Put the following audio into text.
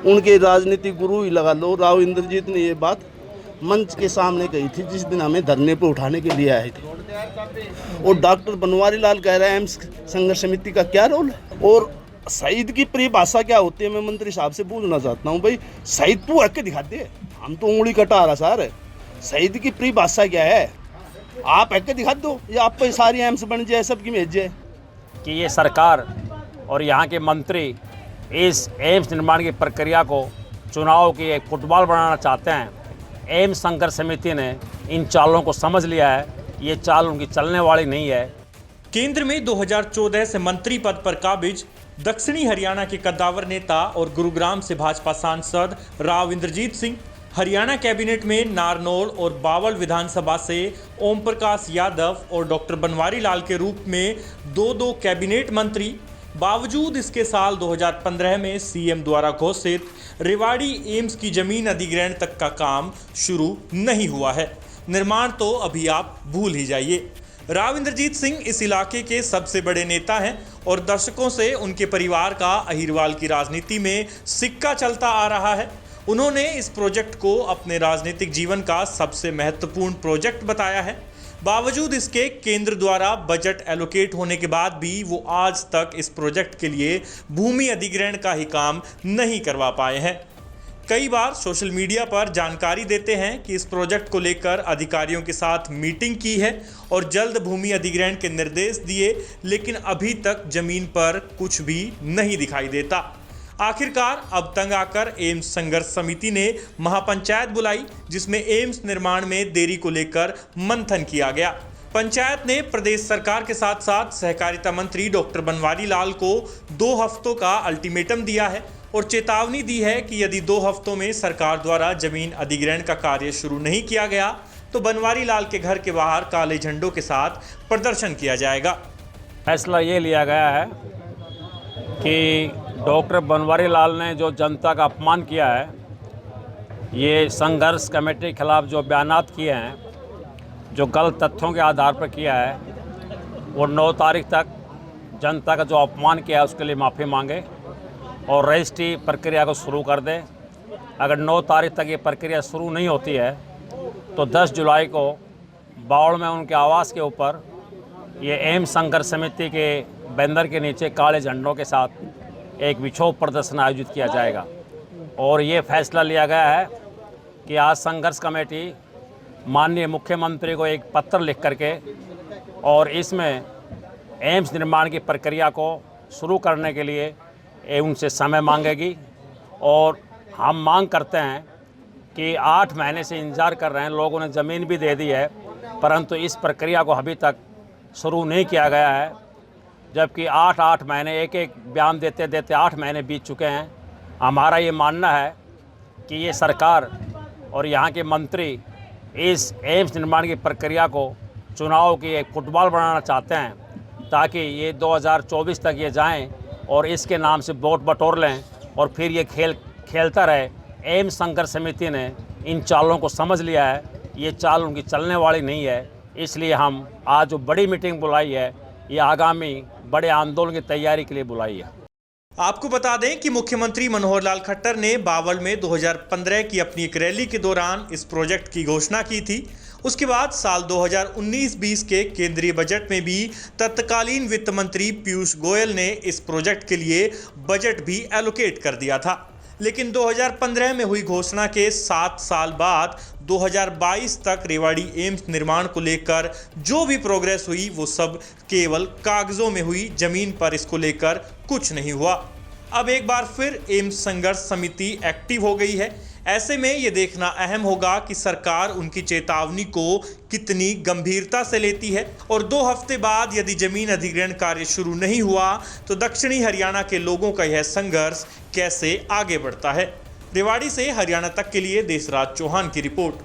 उनके राजनीतिक गुरु ही लगा लो, राव इंद्रजीत ने ये बात मंच के सामने कही थी जिस दिन हमें धरने पर उठाने के लिए आए थे। और डॉक्टर बनवारी लाल कह रहे हैं एम्स संघर्ष समिति का क्या रोल है और शहीद की परिभाषा क्या होती है। मैं मंत्री साहब से पूछना चाहता हूँ, भाई शहीद तू हक दिखाते, हम तो उंगली कटा रहा सर, शहीद की परिभाषा क्या है, आप हक दिखा दो या आप पे सारी एम्स बन जाए सबकी भेज जाए। कि ये सरकार और यहाँ के मंत्री इस एम्स निर्माण की प्रक्रिया को चुनाव की एक फुटबॉल बनाना चाहते हैं। एम्स संघर्ष समिति ने इन चालों को समझ लिया है, ये चाल उनकी चलने वाली नहीं है। केंद्र में 2014 से मंत्री पद पर काबिज दक्षिणी हरियाणा के कद्दावर नेता और गुरुग्राम से भाजपा सांसद राव इंद्रजीत सिंह, हरियाणा कैबिनेट में नारनौल और बावल विधानसभा से ओम प्रकाश यादव और डॉक्टर बनवारी लाल के रूप में दो कैबिनेट मंत्री, बावजूद इसके साल 2015 में सीएम द्वारा घोषित रेवाड़ी एम्स की जमीन अधिग्रहण तक का काम शुरू नहीं हुआ है। निर्माण तो अभी आप भूल ही जाइए। राव इंद्रजीत सिंह इस इलाके के सबसे बड़े नेता हैं और दशकों से उनके परिवार का अहिरवाल की राजनीति में सिक्का चलता आ रहा है। उन्होंने इस प्रोजेक्ट को अपने राजनीतिक जीवन का सबसे महत्वपूर्ण प्रोजेक्ट बताया है। बावजूद इसके केंद्र द्वारा बजट एलोकेट होने के बाद भी वो आज तक इस प्रोजेक्ट के लिए भूमि अधिग्रहण का ही काम नहीं करवा पाए हैं। कई बार सोशल मीडिया पर जानकारी देते हैं कि इस प्रोजेक्ट को लेकर अधिकारियों के साथ मीटिंग की है और जल्द भूमि अधिग्रहण के निर्देश दिए, लेकिन अभी तक जमीन पर कुछ भी नहीं दिखाई देता। आखिरकार अब तंग आकर एम्स संघर्ष समिति ने महापंचायत बुलाई, जिसमें एम्स निर्माण में देरी को लेकर मंथन किया गया। पंचायत ने प्रदेश सरकार के साथ साथ सहकारिता मंत्री डॉक्टर बनवारी लाल को 2 हफ्तों का अल्टीमेटम दिया है और चेतावनी दी है कि यदि 2 हफ्तों में सरकार द्वारा जमीन अधिग्रहण का कार्य शुरू नहीं किया गया तो बनवारी लाल के घर के बाहर काले झंडों के साथ प्रदर्शन किया जाएगा। फैसला ये लिया गया है कि डॉक्टर बनवारी लाल ने जो जनता का अपमान किया है, ये संघर्ष कमेटी के खिलाफ जो बयानात किए हैं, जो गलत तथ्यों के आधार पर किया है, वो 9 तारीख तक जनता का जो अपमान किया है उसके लिए माफ़ी मांगे और रजिस्ट्री प्रक्रिया को शुरू कर दे। अगर 9 तारीख तक ये प्रक्रिया शुरू नहीं होती है तो 10 जुलाई को बावड़ में उनके आवास के ऊपर ये एम्स संघर्ष समिति के बैनर के नीचे काले झंडों के साथ एक विक्षोभ प्रदर्शन आयोजित किया जाएगा। और ये फैसला लिया गया है कि आज संघर्ष कमेटी माननीय मुख्यमंत्री को एक पत्र लिख करके और इसमें एम्स निर्माण की प्रक्रिया को शुरू करने के लिए उनसे समय मांगेगी। और हम मांग करते हैं कि 8 महीने से इंतज़ार कर रहे हैं, लोगों ने ज़मीन भी दे दी है, परंतु इस प्रक्रिया को अभी तक शुरू नहीं किया गया है, जबकि 8 महीने एक बयान देते देते 8 महीने बीत चुके हैं। हमारा ये मानना है कि ये सरकार और यहाँ के मंत्री इस एम्स निर्माण की प्रक्रिया को चुनाव की एक फुटबॉल बनाना चाहते हैं, ताकि ये 2024 तक ये जाएं और इसके नाम से वोट बटोर लें और फिर ये खेलता रहे। एम्स संघर्ष समिति ने इन चालों को समझ लिया है, ये चाल उनकी चलने वाली नहीं है। इसलिए हम आज जो बड़ी मीटिंग बुलाई है, ये आगामी बड़े आंदोलन की तैयारी के लिए बुलाई है। आपको बता दें कि मुख्यमंत्री मनोहर लाल खट्टर ने बावल में 2015 की अपनी एक रैली के दौरान इस प्रोजेक्ट की घोषणा की थी। उसके बाद साल 2019-20 के केंद्रीय बजट में भी तत्कालीन वित्त मंत्री पीयूष गोयल ने इस प्रोजेक्ट के लिए बजट भी एलोकेट कर दिया था। लेकिन 2015 में हुई घोषणा के 7 साल बाद 2022 तक रेवाड़ी एम्स निर्माण को लेकर जो भी प्रोग्रेस हुई वो सब केवल कागजों में हुई, जमीन पर इसको लेकर कुछ नहीं हुआ। अब एक बार फिर एम्स संघर्ष समिति एक्टिव हो गई है। ऐसे में ये देखना अहम होगा कि सरकार उनकी चेतावनी को कितनी गंभीरता से लेती है और 2 हफ्ते बाद यदि जमीन अधिग्रहण कार्य शुरू नहीं हुआ तो दक्षिणी हरियाणा के लोगों का यह संघर्ष कैसे आगे बढ़ता है। रेवाड़ी से हरियाणा तक के लिए देशराज चौहान की रिपोर्ट।